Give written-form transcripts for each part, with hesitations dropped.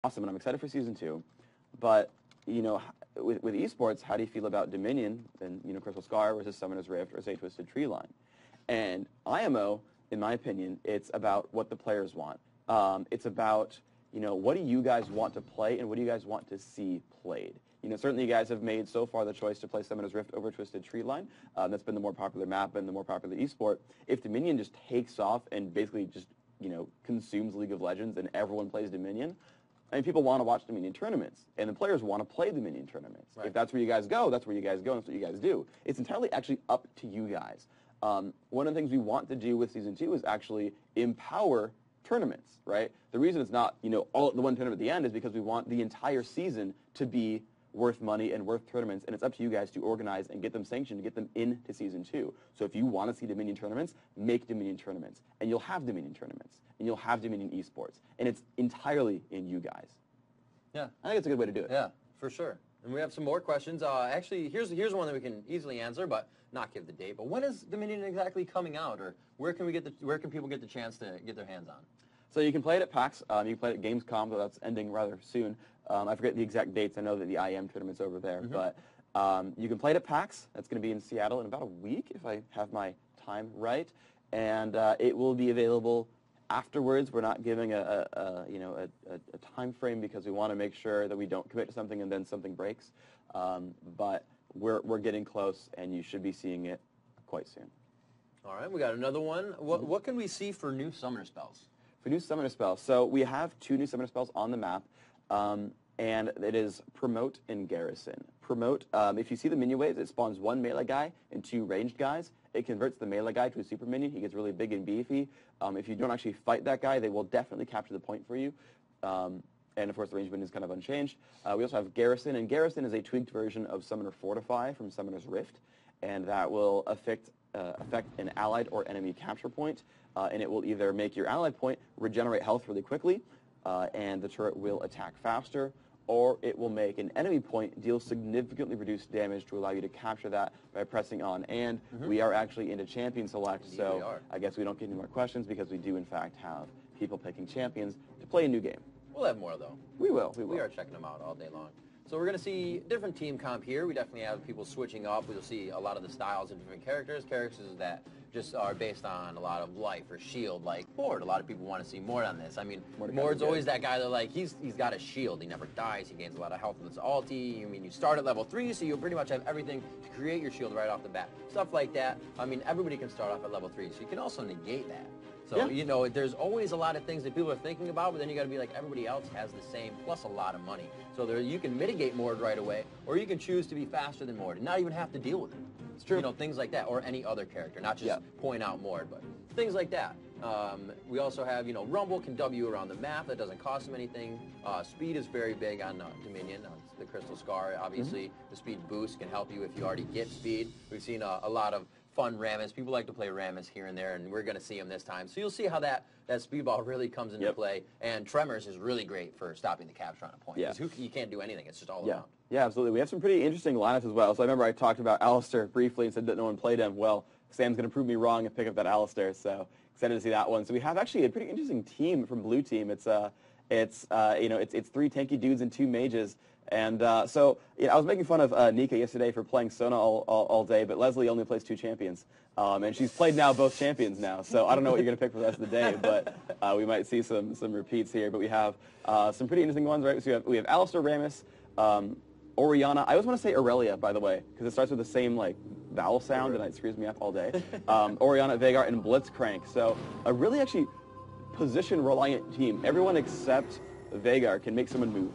awesome, and I'm excited for Season 2. But, you know, with esports, how do you feel about Dominion and, you know, Crystal Scar versus Summoner's Rift or, say, Twisted Tree Line? And IMO, in my opinion, it's about what the players want. It's about, you know, what do you guys want to play and what do you guys want to see played? You know, certainly you guys have made so far the choice to play Summoner's Rift over Twisted Tree Line. That's been the more popular map and the more popular esport. If Dominion just takes off and basically just, you know, consumes League of Legends and everyone plays Dominion, I mean, people want to watch Dominion tournaments, and the players want to play Dominion tournaments. Right. If that's where you guys go, that's where you guys go, and that's what you guys do. It's entirely actually up to you guys. One of the things we want to do with Season 2 is actually empower tournaments, right? The reason it's not, you know, all at the one tournament at the end is because we want the entire season to be worth money and worth tournaments, and it's up to you guys to organize and get them sanctioned to get them into Season 2. So if you want to see Dominion tournaments, make Dominion tournaments, and you'll have Dominion tournaments, and you'll have Dominion esports, and it's entirely in you guys. Yeah. I think it's a good way to do it. Yeah, for sure. And we have some more questions. Actually, here's one that we can easily answer, but not give the date. But when is Dominion exactly coming out, or where can people get the chance to get their hands on? So you can play it at PAX. You can play it at gamescome, though that's ending rather soon. I forget the exact dates. I know that the IM tournament's over there. Mm-hmm. But you can play it at PAX. That's going to be in Seattle in about a week, if I have my time right. And it will be available afterwards. We're not giving a time frame because we want to make sure that we don't commit to something and then something breaks. But we're getting close, and you should be seeing it quite soon. All right, we got another one. What can we see for new summoner spells? For new summoner spells, so we have 2 new summoner spells on the map, and it is Promote and Garrison. Promote, if you see the minion waves, it spawns 1 melee guy and 2 ranged guys. It converts the melee guy to a super minion. He gets really big and beefy. If you don't actually fight that guy, they will definitely capture the point for you. And of course, the ranged minion is kind of unchanged. We also have Garrison, and Garrison is a tweaked version of Summoner Fortify from Summoner's Rift, and that will affect an allied or enemy capture point, and it will either make your allied point regenerate health really quickly, and the turret will attack faster, or it will make an enemy point deal significantly reduced damage to allow you to capture that by pressing on. And we are actually into champion select, Indeed, so I guess we don't get any more questions because we do, in fact, have people picking champions to play a new game. We'll have more, though. We will. We are checking them out all day long. So we're going to see different team comp here. We definitely have people switching up. We'll see a lot of the styles of different characters that just are based on a lot of life or shield, like Mord. A lot of people want to see Mord on this. I mean, Mord's always that guy that, like, he's got a shield. He never dies. He gains a lot of health with his ulti. I mean, you start at level 3, so you pretty much have everything to create your shield right off the bat. Stuff like that. I mean, everybody can start off at level 3, so you can also negate that. So, you know, there's always a lot of things that people are thinking about, but then you got to be like, everybody else has the same, plus a lot of money. So there, you can mitigate Mord right away, or you can choose to be faster than Mord and not even have to deal with it. It's true. You know, things like that, or any other character, not just point out Mord, but things like that. We also have, you know, Rumble can W around the map. That doesn't cost him anything. Speed is very big on Dominion. The Crystal Scar, obviously, the speed boost can help you if you already get speed. We've seen a lot of fun Rammus. People like to play Rammus here and there, and we're going to see him this time. So you'll see how that speedball really comes into play. And Tremors is really great for stopping the capture on a point. Because you can't do anything. It's just all around. Yeah, absolutely. We have some pretty interesting lineups as well. So I remember I talked about Alistair briefly and said that no one played him. Well, Sam's going to prove me wrong and pick up that Alistair. So excited to see that one. So we have actually a pretty interesting team from Blue Team. It's 3 tanky dudes and 2 mages. And so I was making fun of Nika yesterday for playing Sona all day, but Leslie only plays 2 champions. And she's played now both champions now. So I don't know what you're going to pick for the rest of the day, but we might see some repeats here. But we have some pretty interesting ones, right? So we have Alistair, Rammus, Orianna. I always want to say Aurelia, by the way, because it starts with the same like vowel sound, and it screws me up all day. Orianna, Veigar, and Blitzcrank. So a really actually position-reliant team. Everyone except Veigar can make someone move.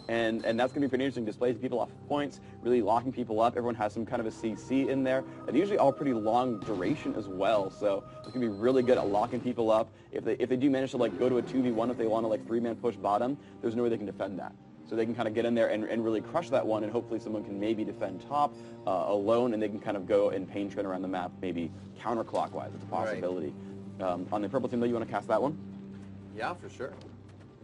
And that's going to be pretty interesting. Displays people off points, really locking people up. Everyone has some kind of a CC in there. And usually all pretty long duration as well. So it's going to be really good at locking people up. If they do manage to like go to a 2v1, if they want to like 3-man push bottom, there's no way they can defend that. So they can kind of get in there and really crush that one, and hopefully someone can maybe defend top alone, and they can kind of go and pain train around the map, maybe counterclockwise. It's a possibility. Right. On the purple team, though, you want to cast that one? Yeah, for sure.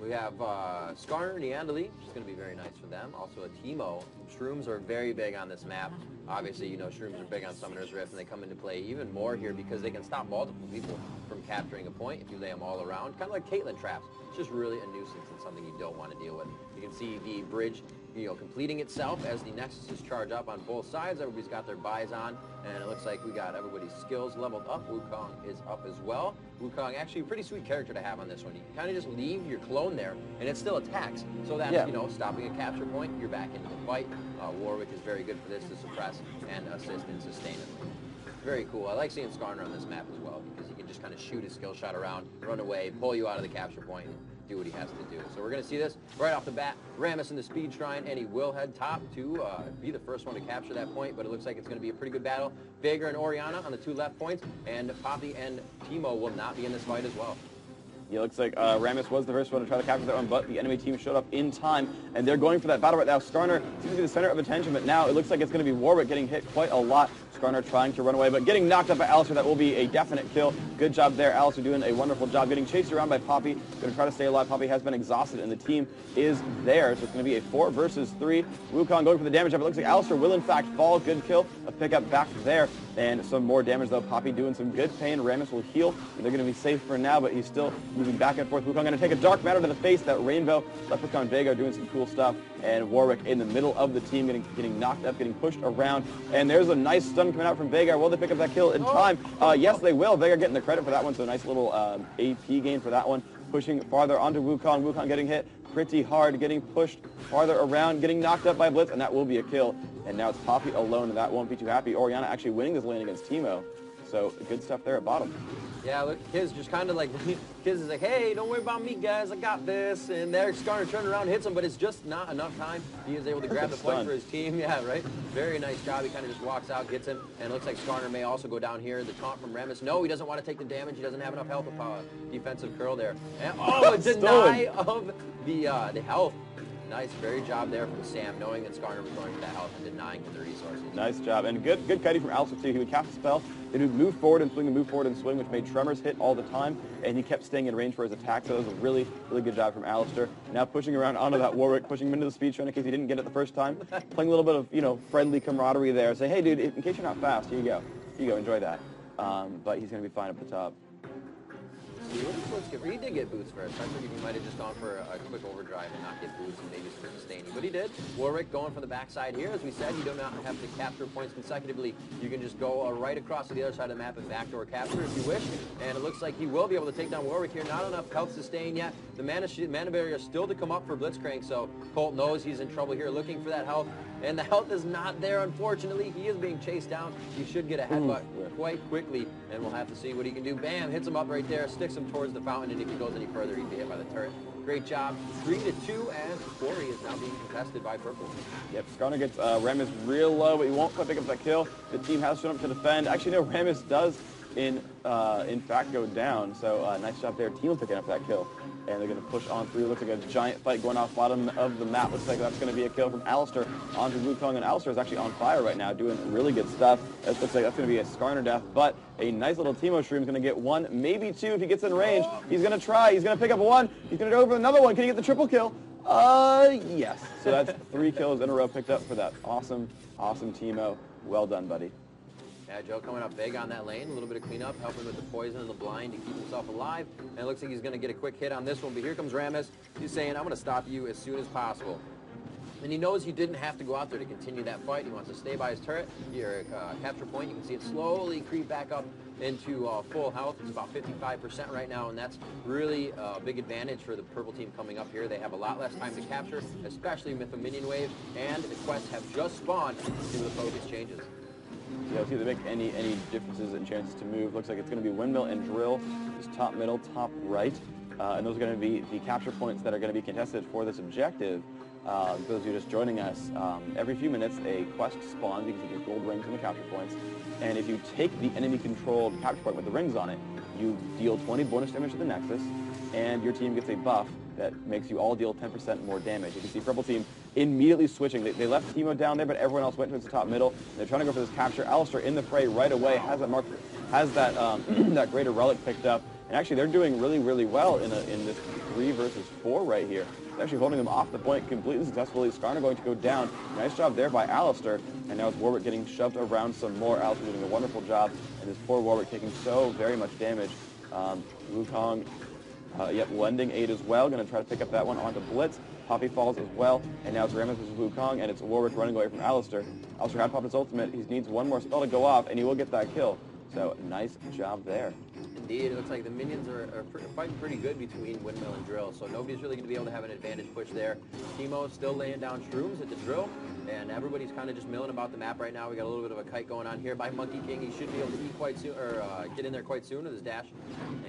We have Skarner, Neandali, which is going to be very nice for them. Also a Teemo. Shrooms are very big on this map. Obviously, you know, Shrooms are big on Summoner's Rift, and they come into play even more here because they can stop multiple people from capturing a point if you lay them all around, kind of like Caitlyn traps. It's just really a nuisance and something you don't want to deal with. You can see the bridge, completing itself as the Nexus charge up on both sides. Everybody's got their buys on, and it looks like we got everybody's skills leveled up. Wukong is up as well. Wukong, actually a pretty sweet character to have on this one. You can kind of just leave your clone there, and it still attacks. So that's, stopping a capture point, you're back into the fight. Warwick is very good for this to suppress and assist and sustain it. Very cool. I like seeing Skarner on this map as well, because he can just kind of shoot his skill shot around, run away, pull you out of the capture point, and do what he has to do. So we're going to see this right off the bat. Rammus in the speed shrine, and he will head top to be the first one to capture that point, but it looks like it's going to be a pretty good battle. Veigar and Orianna on the 2 left points, and Poppy and Teemo will not be in this fight as well. Yeah, looks like Rammus was the first one to try to capture that one, but the enemy team showed up in time, and they're going for that battle right now. Skarner seems to be the center of attention, but now it looks like it's going to be Warwick getting hit quite a lot. Skarner trying to run away, but getting knocked up by Alistair. That will be a definite kill. Good job there. Alistair doing a wonderful job. Getting chased around by Poppy. Going to try to stay alive. Poppy has been exhausted, and the team is there. So it's going to be a 4 versus 3. Wukong going for the damage up. It looks like Alistair will, in fact, fall. Good kill. A pickup back there. And some more damage, though. Poppy doing some good pain. Rammus will heal. They're going to be safe for now, but he's still moving back and forth. Wukong going to take a dark matter to the face. That Rainbow. Leprechaun Veigar doing some cool stuff. And Warwick in the middle of the team getting knocked up, getting pushed around. And there's a nice stun coming out from Veigar. Will they pick up that kill in time? Yes, they will. Veigar getting the credit for that one, so a nice little AP gain for that one. Pushing farther onto Wukong. Wukong getting hit pretty hard, getting pushed farther around, getting knocked up by Blitz, and that will be a kill. And now it's Poppy alone, and that won't be too happy. Orianna actually winning this lane against Teemo. So good stuff there at bottom. Yeah, look, Kiz just kind of like, Kiz is like, hey, don't worry about me, guys, I got this. And there, Skarner turns around, hits him, but it's just not enough time. He is able to grab the point for his team. Yeah, right? Very nice job. He kind of just walks out, gets him, and it looks like Skarner may also go down here. The taunt from Rammus. No, he doesn't want to take the damage. He doesn't have enough health of defensive curl there. And, a deny of the health. Nice, very job there from Sam, knowing that Skarner was going for that health and denying him the resources. Nice job, and good kiting from Alistair too. He would cast a spell, then he would move forward and swing, which made Tremors hit all the time, and he kept staying in range for his attack, so it was a really, really good job from Alistair. Now pushing around onto that Warwick, pushing him into the speed shrine in case he didn't get it the first time, playing a little bit of, friendly camaraderie there. Say, hey dude, in case you're not fast, here you go. Here you go, enjoy that. But he's going to be fine up the top. He did get boots first. I figured he might have just gone for a quick overdrive and not get boots and maybe some sustaining. But he did. Warwick going for the backside here. As we said, you do not have to capture points consecutively. You can just go right across to the other side of the map and backdoor capture if you wish. And it looks like he will be able to take down Warwick here. Not enough health sustain yet. The mana barrier is still to come up for Blitzcrank, so Colt knows he's in trouble here looking for that health. And the health is not there, unfortunately. He is being chased down. He should get a headbutt quite quickly, and we'll have to see what he can do. Bam, hits him up right there, sticks him towards the fountain, and if he goes any further, he'd be hit by the turret. Great job. 3-2, and Quarry is now being contested by Purple. Yep, Skarner gets Rammus real low, but he won't quite pick up that kill. The team has shown up to defend. Actually, no, Rammus does, in fact, go down, so nice job there. Team picking up that kill. And they're going to push on through. Looks like a giant fight going off bottom of the map. Looks like that's going to be a kill from Alistair onto Wukong. And Alistair is actually on fire right now, doing really good stuff. It looks like that's going to be a Skarner death, but a nice little Teemo Shroom is going to get 1, maybe 2 if he gets in range. He's going to try. He's going to pick up 1. He's going to go for another one. Can he get the triple kill? Yes. So that's 3 kills in a row picked up for that awesome, awesome Teemo. Well done, buddy. Yeah, Joe coming up big on that lane. A little bit of cleanup, helping with the poison and the blind to keep himself alive. And it looks like he's going to get a quick hit on this one. But here comes Rammus. He's saying, I'm going to stop you as soon as possible. And he knows he didn't have to go out there to continue that fight. He wants to stay by his turret. Your capture point, you can see it slowly creep back up into full health. It's about 55% right now, and that's really a big advantage for the purple team coming up here. They have a lot less time to capture, especially with the minion wave, and the quests have just spawned into the focus changes. Yeah, let's see if they make any differences in chances to move. Looks like it's going to be Windmill and Drill, just top middle, top right. And those are going to be the capture points that are going to be contested for this objective. For those of you just joining us, every few minutes a quest spawns. You can see these gold rings from the capture points. And if you take the enemy-controlled capture point with the rings on it, you deal 20 bonus damage to the Nexus, and your team gets a buff that makes you all deal 10% more damage. You can see Purple Team immediately switching. They left Teemo down there, but everyone else went towards the top middle. And they're trying to go for this capture. Alistair in the fray right away, has that mark, has that that greater relic picked up. And actually, they're doing really, really well in this 3 versus 4 right here. They're actually holding them off the point completely successfully. Skarner going to go down. Nice job there by Alistair. And now it's Warwick getting shoved around some more. Alistair doing a wonderful job. And this poor Warwick taking so very much damage. Wukong, yep, lending aid as well. Going to try to pick up that one onto Blitz. Poppy falls as well, and now it's Rammus versus Wukong, and it's Warwick running away from Alistair. Alistair had popped his ultimate. He needs one more spell to go off, and he will get that kill. So nice job there. Indeed, it looks like the minions are fighting pretty good between Windmill and Drill, so nobody's really going to be able to have an advantage push there. Teemo still laying down shrooms at the Drill, and everybody's kind of just milling about the map right now. We got a little bit of a kite going on here by Monkey King. He should be able to eat quite soon, or get in there quite soon with his dash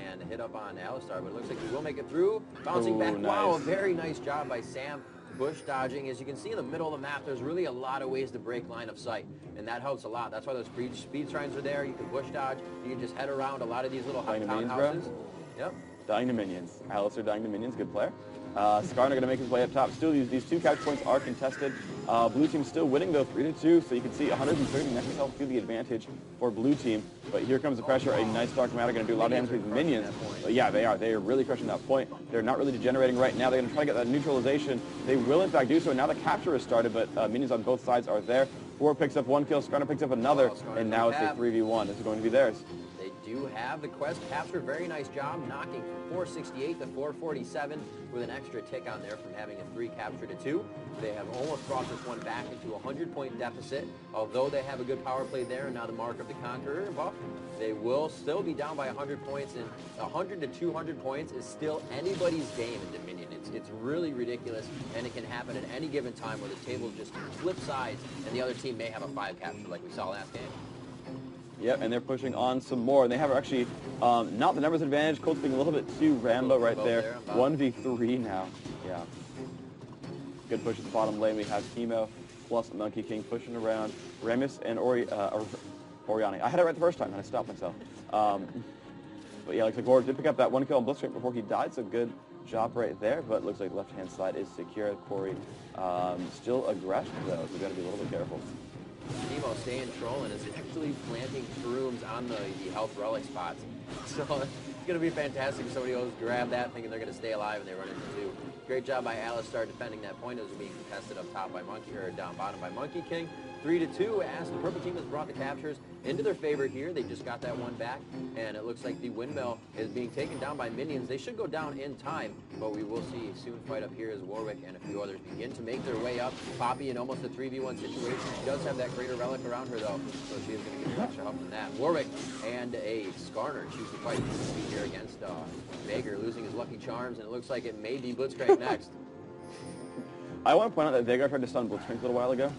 and hit up on Alistar, but it looks like he will make it through. Bouncing back. Nice. Wow, a very nice job by Sam. Bush dodging. As you can see in the middle of the map, there's really a lot of ways to break line of sight, and that helps a lot. That's why those speed shrines are there. You can bush dodge. You can just head around a lot of these little townhouses. Yep. Dying to minions. Alistair dying to minions. Good player. Skarner going to make his way up top. Still, these two capture points are contested. Blue team still winning, though, 3-2. So you can see 130 next health to the advantage for blue team. But here comes the pressure. A nice Dark Matter going to do a lot of damage with minions. But yeah, they are. They are really crushing that point. They're not really degenerating right now. They're going to try to get that neutralization. They will, in fact, do so. Now the capture has started, but minions on both sides are there. Four picks up one kill. Skarner picks up another. And now it's a 3v1. This is going to be theirs. They do have the quest captured. Very nice job knocking from 468 to 447 with an extra tick on there from having a 3 capture to 2. They have almost brought this one back into a 100-point deficit. Although they have a good power play there and now the Mark of the Conqueror buff, they will still be down by 100 points, and 100 to 200 points is still anybody's game in Dominion. It's really ridiculous, and it can happen at any given time where the table just flip sides and the other team may have a 5 capture like we saw last game. Yep, and they're pushing on some more. And they have actually not the numbers advantage. Colt's being a little bit too Rambo right there. 1v3 now. Yeah. Good push at the bottom lane. We have Teemo plus Monkey King pushing around. Rammus and Oriani. I had it right the first time, and I stopped myself. But yeah, looks like Warwick did pick up that one kill on Blitzcrank before he died, so good job right there. But looks like the left-hand side is secure. Corey still aggressive, though, so we've got to be a little bit careful. Teemo staying trolling is actually planting shrooms on the health relic spots. So it's going to be fantastic if somebody else grab that thinking they're going to stay alive and they run into 2. Great job by Alistar defending that point. It was being contested up top by Monkey, or down bottom by Monkey King. 3-2 as the purple team has brought the captures into their favor here. They just got that one back, and it looks like the windmill is being taken down by minions. They should go down in time, but we will see a soon fight up here as Warwick and a few others begin to make their way up. Poppy in almost a 3v1 situation. She does have that greater relic around her, though, so she is going to get some extra help from that. Warwick and a Skarner choose to fight here against Vager, losing his lucky charms, and it looks like it may be Blitzcrank next. I want to point out that Vager tried to stun Blitzcrank a little while ago.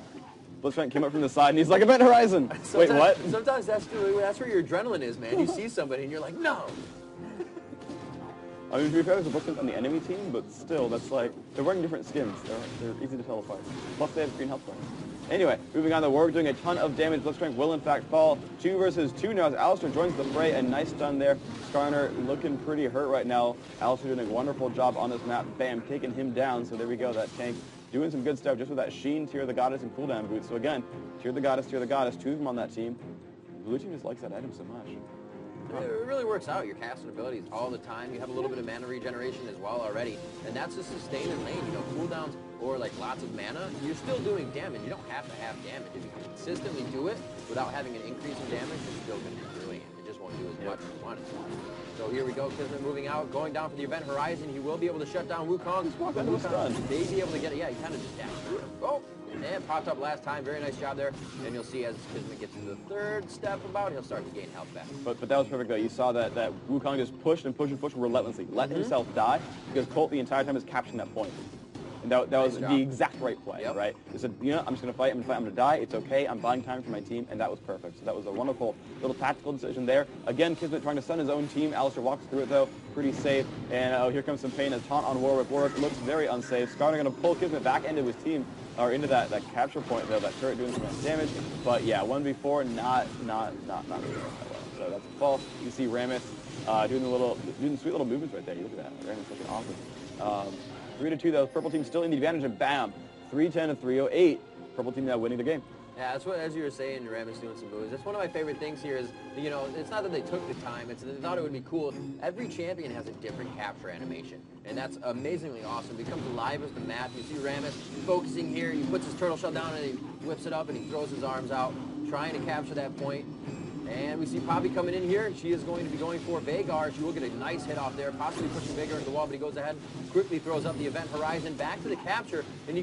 Blitzcrank came up from the side, and he's like, Event Horizon! Wait, what? Sometimes that's where your adrenaline is, man. You see somebody, and you're like, no! I mean, to be fair, there's a Blitzcrank on the enemy team, but still, that's like, they're wearing different skins. They're easy to tell apart. Plus, they have green health bars. Anyway, moving on, the Warwick doing a ton of damage. Blitzcrank will, in fact, fall. 2 versus 2 now as Alistair joins the fray. A nice stun there. Skarner looking pretty hurt right now. Alistair doing a wonderful job on this map. Bam, taking him down. So there we go, that tank doing some good stuff just with that Sheen, Tear of the Goddess, and cooldown boots. So again, Tear of the Goddess, 2 of them on that team. Blue team just likes that item so much. It really works out. You're casting abilities all the time. You have a little bit of mana regeneration as well already. And that's a sustain in lane. You know, cooldowns or like lots of mana, you're still doing damage. You don't have to have damage. If you can consistently do it without having an increase in damage, you're still going to be doing it. It just won't do as much as you want it to. So here we go. Kismet moving out, going down for the event horizon. He will be able to shut down Wukong. May be able to get it. Yeah, he kind of just dashed through him. Oh, and popped up last time. Very nice job there. And you'll see as Kismet gets to the 3rd step about, he'll start to gain health back. But that was perfect, though. You saw that Wukong just pushed and pushed and pushed relentlessly. Let himself die, because Colt the entire time is capturing that point. And that was the exact right play, right? He said, you know, I'm just going to fight, I'm going to die. It's okay. I'm buying time for my team, and that was perfect. So that was a wonderful little tactical decision there. Again, Kismet trying to stun his own team. Alistair walks through it, though. Pretty safe. And here comes some pain. A taunt on Warwick. Warwick looks very unsafe. Skarner going to pull Kismet back into his team, or into that capture point, though. That turret doing some nice damage. But yeah, 1v4, not really that well. So that's a fall. You see Rammus doing the sweet little movements right there. You look at that. Rammus looking awesome. 3-2, though. Purple team still in the advantage, and bam, 310 to 308. Purple team now winning the game. Yeah, that's what, as you were saying, Rammus doing some moves. That's one of my favorite things here is, you know, it's not that they took the time, it's that they thought it would be cool. Every champion has a different capture animation, and that's amazingly awesome. It becomes alive as the map. You see Rammus focusing here, he puts his turtle shell down, and he whips it up, and he throws his arms out, trying to capture that point. And we see Poppy coming in here. She is going to be going for Vagar. She will get a nice hit off there, possibly pushing Vagar into the wall, but he goes ahead, quickly throws up the Event Horizon back to the capture. And you